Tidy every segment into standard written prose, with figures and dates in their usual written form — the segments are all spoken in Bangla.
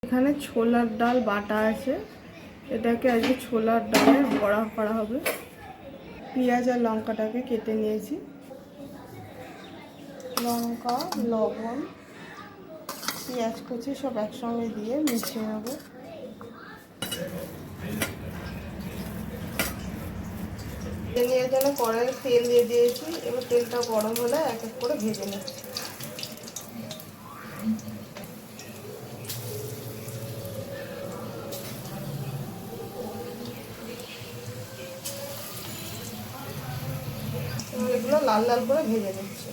এখানে ছোলার ডাল বাটা আছে, এটাকে আজকে ছোলার ডালের বড়া করা হবে। পেঁয়াজ আর লঙ্কাটাকে কেটে নিয়েছি, লঙ্কা, লবণ, পেঁয়াজ কুচি সব একসঙ্গে দিয়ে মিশিয়ে নেব। তেল নিয়ে জন্য কড়াইয়ে তেল দিয়ে দিয়েছি, এবার তেলটা গরম হলে এক এক করে ভেজে নিচ্ছি। এগুলো লাল লাল করে ভেজে নিচ্ছি।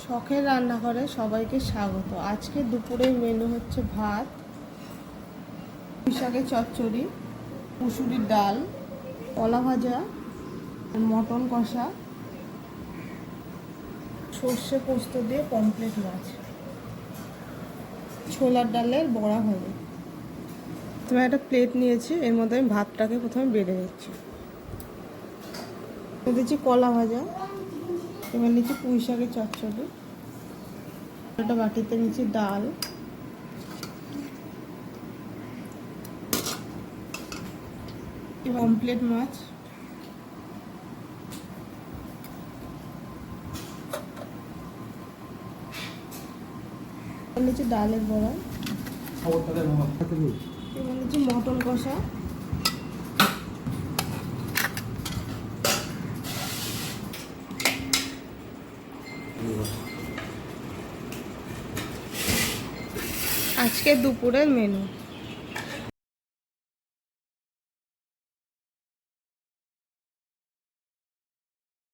শখের রান্নাঘরে সবাইকে স্বাগত। আজকে দুপুরের মেনু হচ্ছে ভাত, পুঁই শাকের চচ্চড়ি, মুসুরির ডাল, কলা ভাজা, মটন কষা, সর্ষে পোস্ত দিয়ে পমফ্রেট মাছ, ছোলার ডালের বড়া হবে। তুমি একটা প্লেট নিয়েছি, এর মধ্যে আমি ভাতটাকে প্রথমে বেড়ে নিচ্ছি। দিচ্ছি কলা ভাজা, এবার নিচ্ছি পুঁই শাকের চচ্চড়ি, একটা বাটিতে নিচ্ছি ডাল, পমফ্রেট মাছ, নিচ্ছি ডালের বড়া, এবার নিচ্ছি মটন কষা, আজকে দুপুরের মেনু।